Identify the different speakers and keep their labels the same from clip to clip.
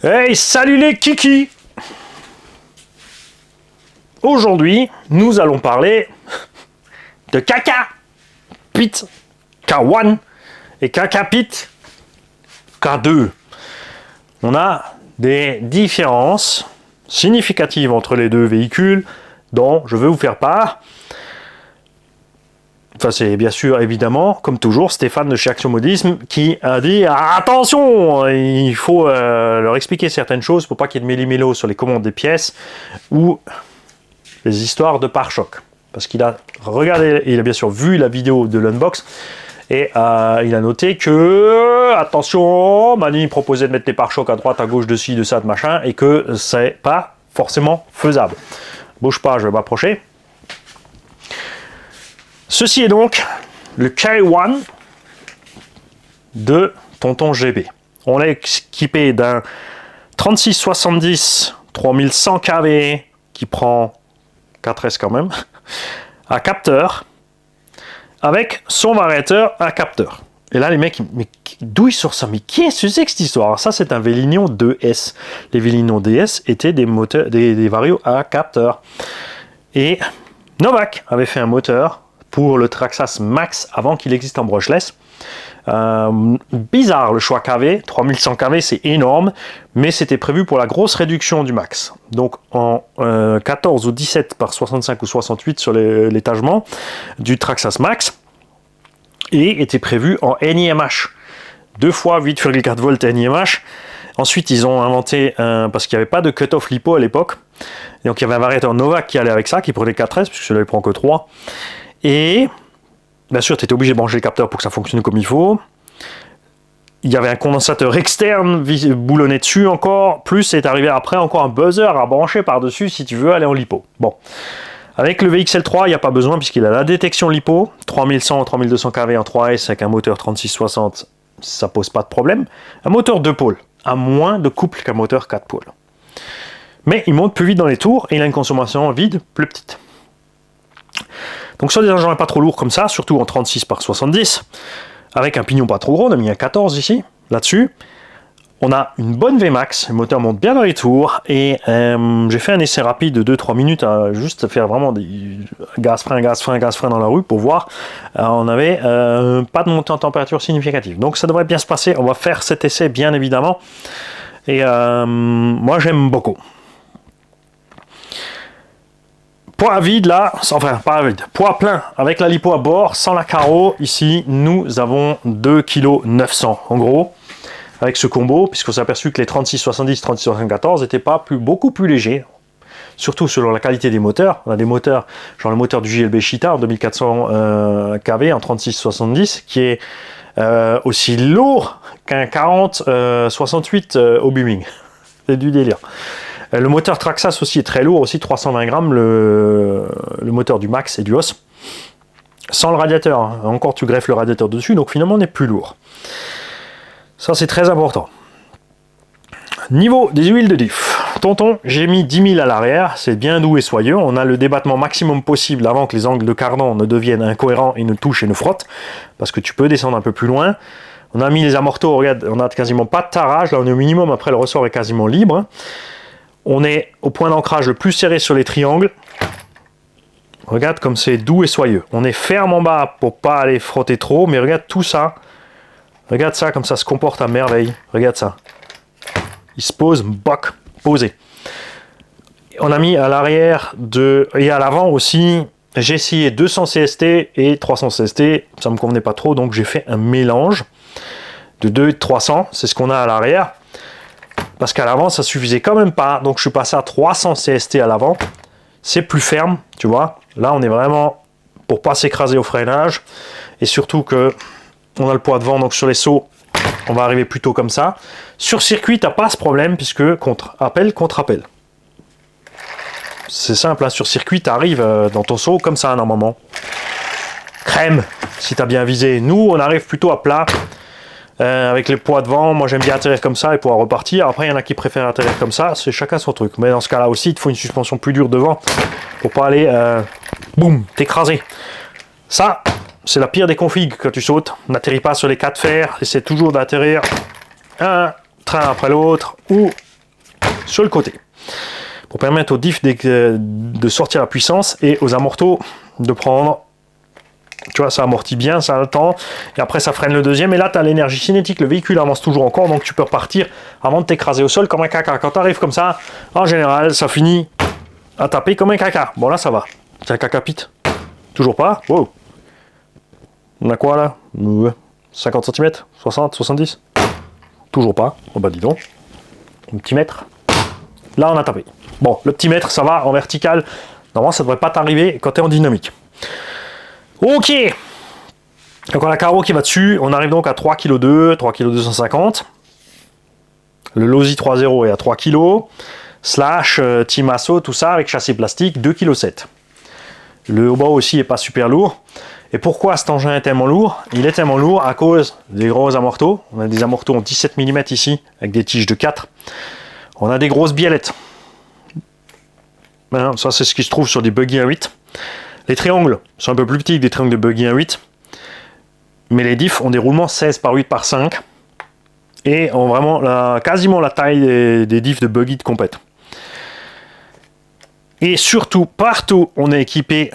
Speaker 1: Hey, salut les kikis! Aujourd'hui, nous allons parler de caca pit K1 et caca pit K2. On a des différences significatives entre les deux véhicules dont je veux vous faire part. Enfin, c'est bien sûr, évidemment, comme toujours, Stéphane de chez Action Modisme qui a dit attention, il faut leur expliquer certaines choses pour pas qu'il y ait de méli-mélo sur les commandes des pièces ou les histoires de pare-choc. Parce qu'il a regardé, il a bien sûr vu la vidéo de l'unbox et il a noté que attention, Mani proposait de mettre les pare-chocs à droite, à gauche, de ci, de ça, de machin, et que c'est pas forcément faisable. Bouge pas, je vais m'approcher. Ceci est donc le K1 de Tonton GB. On est équipé d'un 3670 3100 kV qui prend 4S quand même, à capteur, avec son variateur à capteur. Et là les mecs, mais d'où ils sortent ça? Mais qu'est-ce que c'est que cette histoire? Alors ça c'est un Vélinion 2S. Les Vélinion DS étaient des moteurs, des varios à capteur. Et Novak avait fait un moteur pour le Traxxas Max avant qu'il existe en brushless. Bizarre le choix KV, 3100 kV c'est énorme, mais c'était prévu pour la grosse réduction du max. Donc en 14 ou 17 par 65 ou 68 sur l'étagement du Traxxas Max, et était prévu en NIMH, 2 fois 8,4 volts NIMH. Ensuite ils ont inventé, parce qu'il n'y avait pas de cut-off lipo à l'époque, donc il y avait un variateur Novak qui allait avec ça, qui prenait 4S, puisque celui-là il prend que 3. Et bien sûr, tu étais obligé de brancher le capteur pour que ça fonctionne comme il faut. Il y avait un condensateur externe boulonné dessus encore, plus c'est arrivé après encore un buzzer à brancher par-dessus si tu veux aller en lipo. Bon, avec le VXL3, il n'y a pas besoin puisqu'il a la détection lipo, 3100 3200 kV en 3S avec un moteur 3660, ça pose pas de problème. Un moteur 2 pôles a moins de couple qu'un moteur 4 pôles. Mais il monte plus vite dans les tours et il a une consommation vide plus petite. Donc sur des engins pas trop lourds comme ça, surtout en 36 par 70, avec un pignon pas trop gros, on a mis un 14 ici, là-dessus. On a une bonne Vmax, le moteur monte bien dans les tours, et j'ai fait un essai rapide de 2-3 minutes à juste faire vraiment des gaz-frein dans la rue pour voir. On n'avait pas de montée en température significative. Donc ça devrait bien se passer, on va faire cet essai bien évidemment. Et moi j'aime beaucoup. Poids vide là, enfin pas vide, poids plein avec la lipo à bord, sans la carreau, ici nous avons 2,9 kg en gros, avec ce combo, puisqu'on s'est aperçu que les 3670, 3674 n'étaient pas beaucoup plus légers, surtout selon la qualité des moteurs. On a des moteurs, genre le moteur du JLB Cheetah en 2400 kV en 3670, qui est aussi lourd qu'un 4068 au Booming. C'est du délire. Le moteur Traxxas aussi est très lourd, aussi 320 grammes, le moteur du Max et du Os. Sans le radiateur, hein. Encore tu greffes le radiateur dessus, donc finalement on est plus lourd. Ça c'est très important. Niveau des huiles de diff. Tonton, j'ai mis 10 000 à l'arrière, c'est bien doux et soyeux. On a le débattement maximum possible avant que les angles de cardan ne deviennent incohérents et ne touchent et ne frottent, parce que tu peux descendre un peu plus loin. On a mis les amortos, regarde, on a quasiment pas de tarage, là on est au minimum, après le ressort est quasiment libre. On est au point d'ancrage le plus serré sur les triangles. Regarde comme c'est doux et soyeux. On est ferme en bas pour pas aller frotter trop, mais regarde tout ça. Regarde ça, comme ça se comporte à merveille. Regarde ça. Il se pose, boc, posé. On a mis à l'arrière et à l'avant aussi. J'ai essayé 200 CST et 300 CST. Ça me convenait pas trop, donc j'ai fait un mélange de 2 et de 300. C'est ce qu'on a à l'arrière. Parce qu'à l'avant, ça suffisait quand même pas. Donc, je suis passé à 300 CST à l'avant. C'est plus ferme, tu vois. Là, on est vraiment pour pas s'écraser au freinage. Et surtout que on a le poids devant. Donc, sur les sauts, on va arriver plutôt comme ça. Sur circuit, tu n'as pas ce problème puisque contre-appel. C'est simple, hein. Sur circuit, tu arrives dans ton saut comme ça, normalement. Crème, si tu as bien visé. Nous, on arrive plutôt à plat. Avec les poids devant, moi j'aime bien atterrir comme ça et pouvoir repartir. Après il y en a qui préfèrent atterrir comme ça, c'est chacun son truc. Mais dans ce cas là aussi, il te faut une suspension plus dure devant pour pas aller boum, t'écraser. Ça, c'est la pire des configs quand tu sautes. N'atterris pas sur les 4 fers, essaie toujours d'atterrir un train après l'autre ou sur le côté. Pour permettre aux diffs de sortir la puissance et aux amortos de prendre. Tu vois, ça amortit bien, ça a le temps. Et après, ça freine le deuxième. Et là, tu as l'énergie cinétique. Le véhicule avance toujours encore. Donc, tu peux repartir avant de t'écraser au sol comme un caca. Quand tu arrives comme ça, en général, ça finit à taper comme un caca. Bon, là, ça va. C'est un caca pite. Toujours pas. Wow. On a quoi là? 50 cm? 60? 70? Toujours pas. Oh bah, dis donc. Un petit mètre. Là, on a tapé. Bon, le petit mètre, ça va en vertical. Normalement, ça devrait pas t'arriver quand tu es en dynamique. Ok. Donc on a carreau qui va dessus. On arrive donc à 3,2 kg, 3,250 kg. Le Losi 3.0 est à 3 kg. Slash, Timasso, tout ça avec châssis plastique, 2,7 kg. Le haut-bas aussi est pas super lourd. Et pourquoi cet engin est tellement lourd? Il est tellement lourd à cause des gros amortos. On a des amortos en 17 mm ici, avec des tiges de 4. On a des grosses biellettes. Ben, ça, c'est ce qui se trouve sur des buggy 1.8. Les triangles sont un peu plus petits que des triangles de buggy 1.8. Mais les diffs ont des roulements 16 par 8 par 5. Et ont vraiment quasiment la taille des diffs de buggy de compète. Et surtout, partout, on est équipé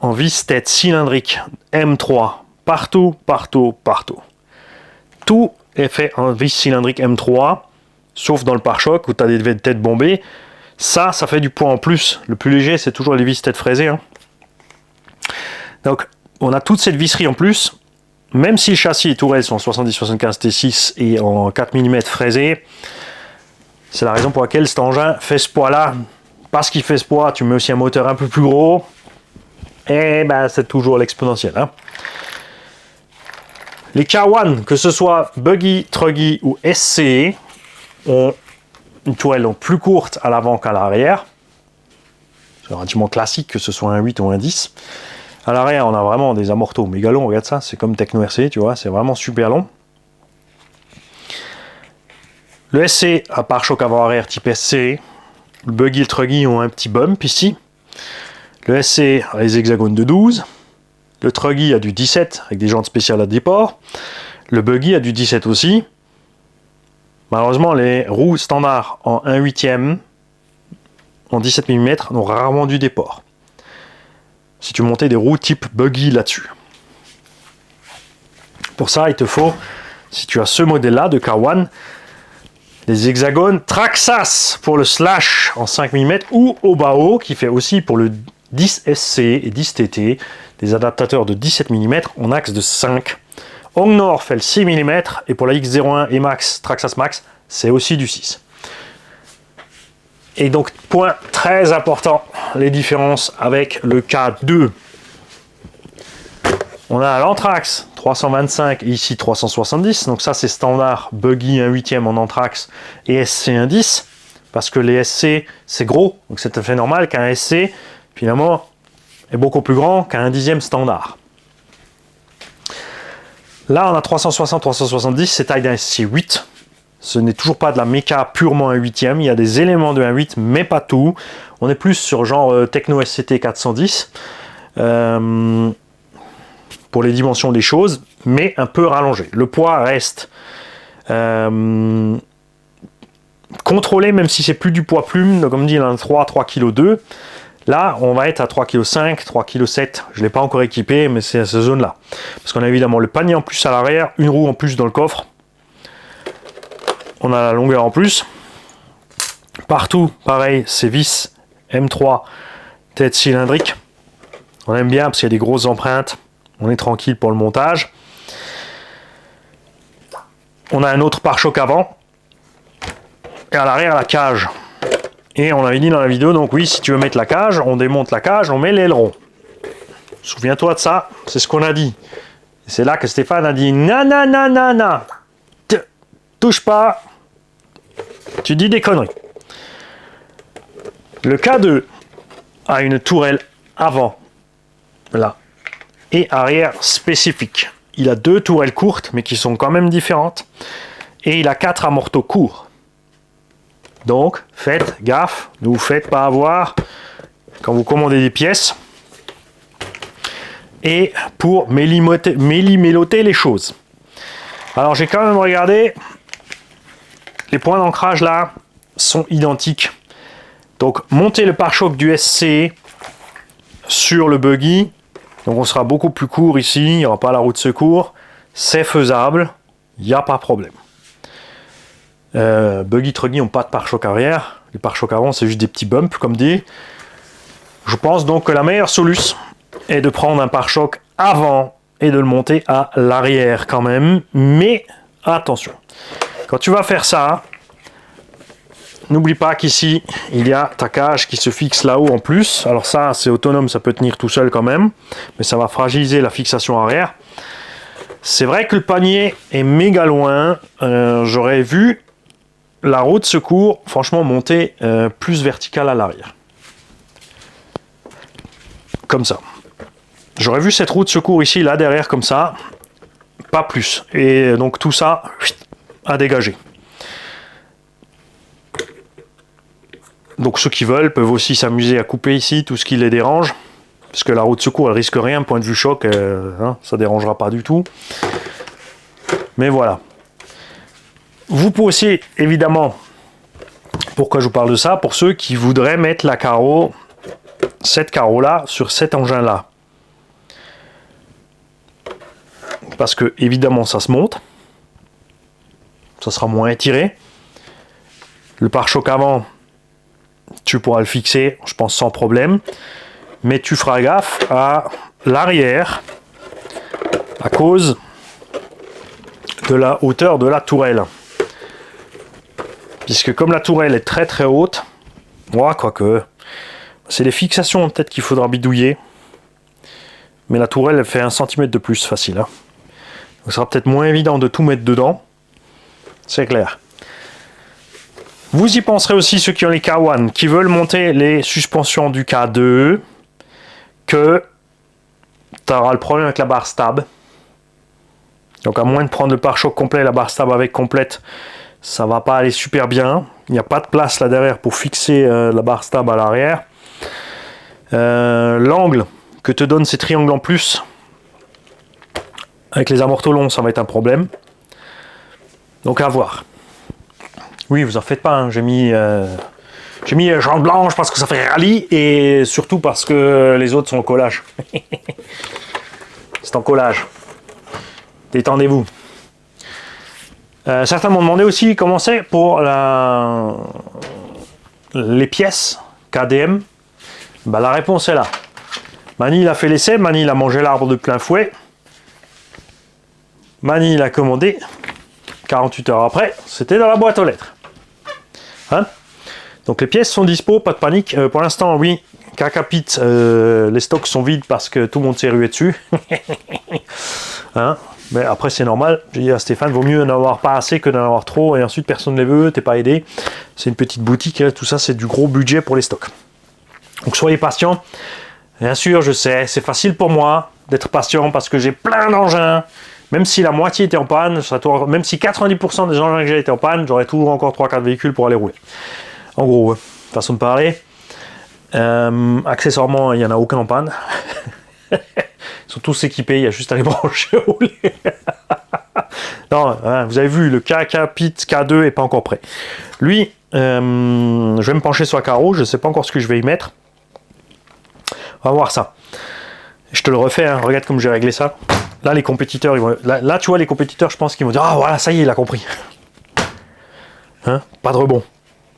Speaker 1: en vis-tête cylindrique M3. Partout, partout, partout. Tout est fait en vis cylindrique M3, sauf dans le pare-choc où tu as des têtes bombées. Ça fait du poids en plus. Le plus léger, c'est toujours les vis-têtes fraisées. Hein. Donc, on a toute cette visserie en plus. Même si le châssis et tourelles sont en 70-75 T6 et en 4 mm fraisé, c'est la raison pour laquelle cet engin fait ce poids-là. Parce qu'il fait ce poids, tu mets aussi un moteur un peu plus gros. Et ben, c'est toujours l'exponentiel. Hein. Les K1, que ce soit Buggy, Truggy ou SC, ont une tourelle donc plus courte à l'avant qu'à l'arrière. C'est relativement classique que ce soit un 8 ou un 10. À l'arrière, on a vraiment des amortos méga longs. Regarde ça, c'est comme Techno RC, tu vois, c'est vraiment super long. Le SC a pare-choc avant-arrière type SC. Le Buggy et le Truggy ont un petit bump ici. Le SC a les hexagones de 12. Le Truggy a du 17 avec des jantes spéciales à déport. Le Buggy a du 17 aussi. Malheureusement, les roues standards en 1/8 en 17 mm ont rarement du déport. Si tu montais des roues type Buggy là-dessus. Pour ça, il te faut, si tu as ce modèle-là de K1, des hexagones Traxxas pour le slash en 5 mm ou Obao qui fait aussi pour le 10 SC et 10 TT des adaptateurs de 17 mm en axe de 5. Hongnor fait le 6 mm et pour la X01 et Max, Traxxas Max, c'est aussi du 6. Et donc, point très important, les différences avec le K2. On a l'Anthrax 325 et ici 370. Donc ça, c'est standard Buggy 1/8 en Anthrax et SC 1/10. Parce que les SC, c'est gros. Donc c'est tout à fait normal qu'un SC, finalement, est beaucoup plus grand qu'un 1/10 standard. Là, on a 360-370, c'est taille d'un SC 8. Ce n'est toujours pas de la méca purement 1/8. Il y a des éléments de 1/8, mais pas tout. On est plus sur genre Techno SCT 410. Pour les dimensions des choses, mais un peu rallongé. Le poids reste contrôlé, même si c'est plus du poids plume. Donc, comme dit, il en a 3,2 kg. Là, on va être à 3,5 kg, 3,7 kg. Je ne l'ai pas encore équipé, mais c'est à cette zone-là. Parce qu'on a évidemment le panier en plus à l'arrière, une roue en plus dans le coffre. On a la longueur en plus. Partout, pareil, c'est vis M3, tête cylindrique. On aime bien parce qu'il y a des grosses empreintes. On est tranquille pour le montage. On a un autre pare-choc avant. Et à l'arrière, la cage. Et on avait dit dans la vidéo, donc oui, si tu veux mettre la cage, on démonte la cage, on met l'aileron. Souviens-toi de ça, c'est ce qu'on a dit. Et c'est là que Stéphane a dit, nanana, touche pas, tu dis des conneries. Le K2 a une tourelle avant, là, et arrière spécifique. Il a 2 tourelles courtes, mais qui sont quand même différentes. Et il a 4 amortos courts. Donc, faites gaffe, ne vous faites pas avoir quand vous commandez des pièces. Et pour méli-méloter les choses. Alors, j'ai quand même regardé les points d'ancrage là. sont identiques. Donc monter le pare-choc du SC sur le buggy, donc on sera beaucoup plus court ici, il n'y aura pas la roue de secours, c'est faisable, il n'y a pas de problème. Buggy Truggy n'ont pas de pare-choc arrière, les pare-chocs avant c'est juste des petits bumps comme dit. Je pense donc que la meilleure solution est de prendre un pare-choc avant et de le monter à l'arrière quand même, mais attention, quand tu vas faire ça, n'oublie pas qu'ici il y a ta cage qui se fixe là-haut en plus. Alors ça c'est autonome, ça peut tenir tout seul quand même, mais ça va fragiliser la fixation arrière. C'est vrai que le panier est méga loin, j'aurais vu la roue de secours franchement monter plus verticale à l'arrière. Comme ça. J'aurais vu cette roue de secours ici, là derrière comme ça, pas plus. Et donc tout ça à dégager. Donc ceux qui veulent peuvent aussi s'amuser à couper ici tout ce qui les dérange. Parce que la roue de secours elle risque rien, point de vue choc, ça dérangera pas du tout. Mais voilà. Vous pouvez aussi, évidemment, pourquoi je vous parle de ça, pour ceux qui voudraient mettre la carreau, cette carreau là, sur cet engin là. Parce que évidemment ça se monte, ça sera moins étiré. Le pare-choc avant, tu pourras le fixer, je pense sans problème, mais tu feras gaffe à l'arrière à cause de la hauteur de la tourelle. Puisque comme la tourelle est très très haute, quoique, c'est les fixations peut-être qu'il faudra bidouiller, mais la tourelle elle fait 1 cm de plus facile. Donc, ça sera peut-être moins évident de tout mettre dedans, c'est clair. Vous y penserez aussi ceux qui ont les K1, qui veulent monter les suspensions du K2, que tu auras le problème avec la barre stab. Donc à moins de prendre le pare-choc complet, la barre stab avec complète, ça va pas aller super bien. Il n'y a pas de place là derrière pour fixer la barre stab à l'arrière. L'angle que te donnent ces triangles en plus, avec les amortos longs, ça va être un problème. Donc à voir. Oui, vous en faites pas, hein. J'ai mis jambe blanche parce que ça fait rallye et surtout parce que les autres sont en collage. C'est en collage. Détendez-vous. Certains m'ont demandé aussi comment c'est pour les pièces KDM. Bah, la réponse est là. Mani il a fait l'essai, Mani il a mangé l'arbre de plein fouet. Mani il a commandé. 48 heures après, c'était dans la boîte aux lettres. Hein? Donc les pièces sont dispo, pas de panique. Pour l'instant, oui, Kakapit, les stocks sont vides parce que tout le monde s'est rué dessus. Hein? Mais après, c'est normal. J'ai dit à Stéphane, vaut mieux n'en avoir pas assez que d'en avoir trop et ensuite personne ne les veut, t'es pas aidé. C'est une petite boutique, hein. Tout ça, c'est du gros budget pour les stocks. Donc soyez patient. Bien sûr, je sais, c'est facile pour moi d'être patient parce que j'ai plein d'engins. Même si la moitié était en panne, même si 90% des engins que j'ai étaient en panne, j'aurais toujours encore 3-4 véhicules pour aller rouler. En gros, façon de parler. Accessoirement, il n'y en a aucun en panne. Ils sont tous équipés, il y a juste à les brancher rouler. Non, hein, vous avez vu, le Kakapit K2 n'est pas encore prêt. Lui, je vais me pencher sur la carreau, je ne sais pas encore ce que je vais y mettre. On va voir ça. Je te le refais, hein, regarde comme j'ai réglé ça. Là, les compétiteurs, ils vont... là, tu vois, les compétiteurs, je pense qu'ils vont dire « Ah, voilà, ça y est, il a compris. » Hein, pas de rebond.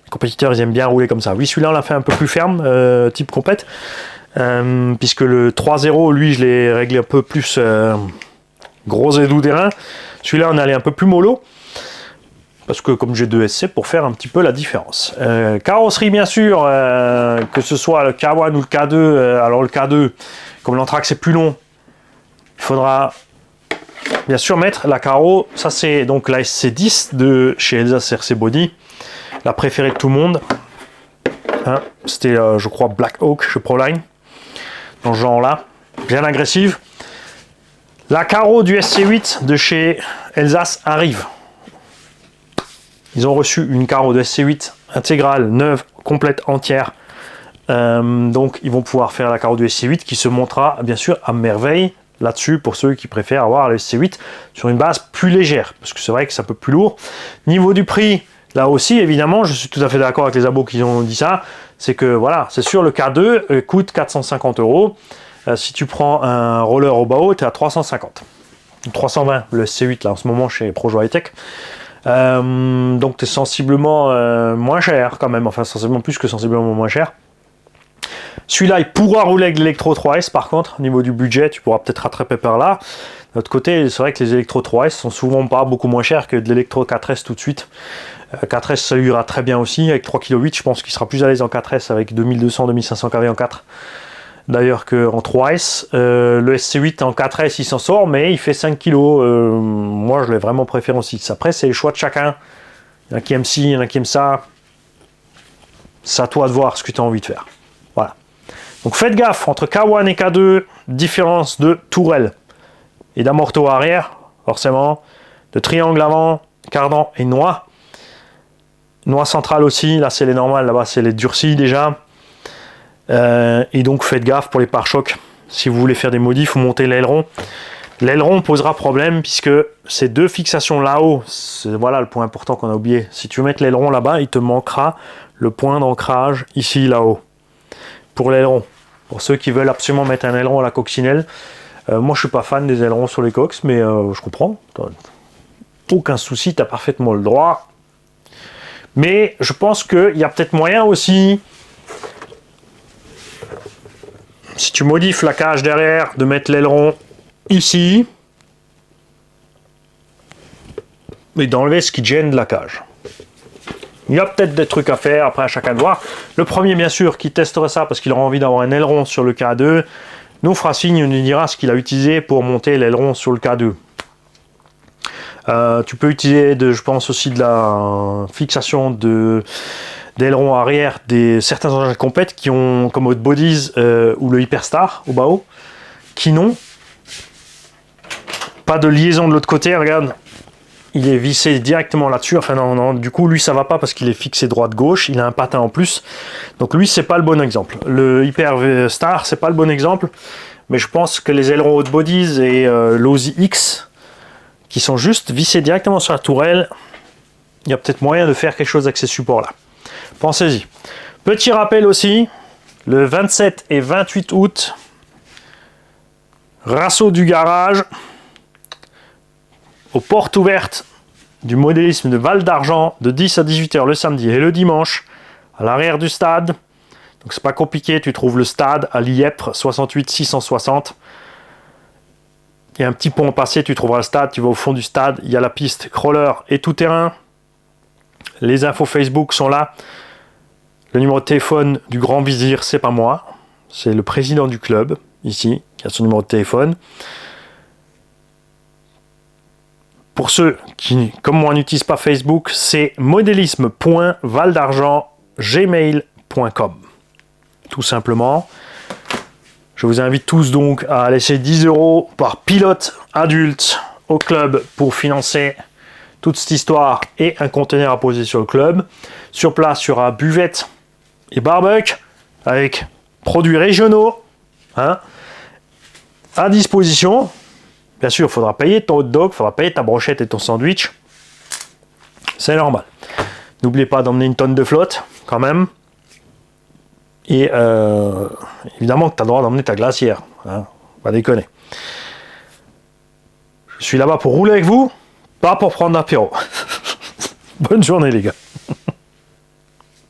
Speaker 1: Les compétiteurs, ils aiment bien rouler comme ça. Oui, celui-là, on l'a fait un peu plus ferme, type compète. Puisque le 3.0, lui, je l'ai réglé un peu plus gros et doux terrain. Celui-là, on est allé un peu plus mollo. Parce que comme j'ai 2 SC, pour faire un petit peu la différence. Carrosserie, bien sûr, que ce soit le K1 ou le K2. Alors, le K2, comme l'Anthrax est plus long, il faudra bien sûr mettre la carreau. Ça, c'est donc la SC10 de chez Elsa CRC Body, la préférée de tout le monde. Hein, c'était, je crois, Black Hawk chez Proline, dans ce genre-là, bien agressive. La carreau du SC8 de chez Elsa arrive. Ils ont reçu une carreau de SC8 intégrale, neuve, complète, entière. Donc, ils vont pouvoir faire la carreau du SC8 qui se montera, bien sûr, à merveille là-dessus pour ceux qui préfèrent avoir le SC8 sur une base plus légère. Parce que c'est vrai que c'est un peu plus lourd. Niveau du prix, Là aussi, évidemment, je suis tout à fait d'accord avec les abos qui ont dit ça. C'est que voilà, c'est sûr, le K2 coûte 450 €. Si tu prends un roller au bas haut, tu es à 350. 320, le SC8 là en ce moment chez Projo High Tech. Donc tu es sensiblement moins cher quand même, enfin sensiblement plus que sensiblement moins cher. Celui-là, il pourra rouler avec l'électro 3S par contre, au niveau du budget, tu pourras peut-être rattraper par là. De l'autre côté, c'est vrai que les électro 3S sont souvent pas beaucoup moins chers que de l'électro 4S tout de suite. 4S, ça lui ira très bien aussi, avec 3,8 kg, je pense qu'il sera plus à l'aise en 4S avec 2200-2500 kV en 4. D'ailleurs qu'en 3S, le SC8 en 4S il s'en sort, mais il fait 5 kg. Moi je l'ai vraiment préféré en 6. Après, c'est le choix de chacun. Il y en a qui aiment ci, il y en a qui aiment ça. C'est à toi de voir ce que tu as envie de faire. Voilà. Donc faites gaffe, entre K1 et K2, différence de tourelle et d'amorto arrière, forcément, de triangle avant, cardan et noix. Noix centrale aussi, là c'est les normales, là-bas c'est les durcis déjà. Et donc faites gaffe pour les pare-chocs. Si vous voulez faire des modifs ou monter l'aileron, l'aileron posera problème puisque ces deux fixations là-haut, c'est voilà le point important qu'on a oublié. Si tu veux mettre l'aileron là-bas, il te manquera le point d'ancrage ici là-haut pour l'aileron. Pour ceux qui veulent absolument mettre un aileron à la coccinelle, moi je suis pas fan des ailerons sur les coques, mais je comprends. Aucun souci, tu as parfaitement le droit. Mais je pense qu'il y a peut-être moyen aussi, si tu modifies la cage derrière, de mettre l'aileron ici et d'enlever ce qui gêne de la cage. Il y a peut-être des trucs à faire, après à chacun de voir. Le premier, bien sûr, qui testera ça parce qu'il aura envie d'avoir un aileron sur le K2, nous fera signe, nous dira ce qu'il a utilisé pour monter l'aileron sur le K2. Tu peux utiliser, je pense aussi de la fixation d'aileron arrière des certains engins de compète qui ont comme Hot Bodies ou le Hyperstar au bas haut, qui n'ont pas de liaison de l'autre côté. Regarde, il est vissé directement là-dessus. Enfin non, du coup lui ça va pas parce qu'il est fixé droite-gauche, il a un patin en plus. Donc lui c'est pas le bon exemple. Le Hyperstar c'est pas le bon exemple, mais je pense que les ailerons Hot Bodies et l'Osi X qui sont juste vissés directement sur la tourelle, il y a peut-être moyen de faire quelque chose avec ces supports-là. Pensez-y. Petit rappel aussi, le 27 et 28 août, Rasso du garage, aux portes ouvertes du modélisme de Val d'Argent, de 10 à 18h le samedi et le dimanche, à l'arrière du stade. Donc c'est pas compliqué, tu trouves le stade à Lièpre, 68 660. Il y a un petit pont à passer, tu trouveras le stade, tu vas au fond du stade, il y a la piste crawler et tout terrain. Les infos Facebook sont là. Le numéro de téléphone du Grand Vizir, c'est pas moi, c'est le président du club, ici, qui a son numéro de téléphone. Pour ceux qui, comme moi, n'utilisent pas Facebook, c'est modélisme.valdargent@gmail.com. Tout simplement. Je vous invite tous donc à laisser 10 € par pilote adulte au club pour financer toute cette histoire et un conteneur à poser sur le club. Sur place, il y aura buvette et barbecue avec produits régionaux à disposition. Bien sûr, il faudra payer ton hot dog, il faudra payer ta brochette et ton sandwich. C'est normal. N'oubliez pas d'emmener une tonne de flotte quand même. Et évidemment que tu as le droit d'emmener ta glacière. Hein, pas déconner. Je suis là-bas pour rouler avec vous, pas pour prendre l'apéro. Bonne journée les gars.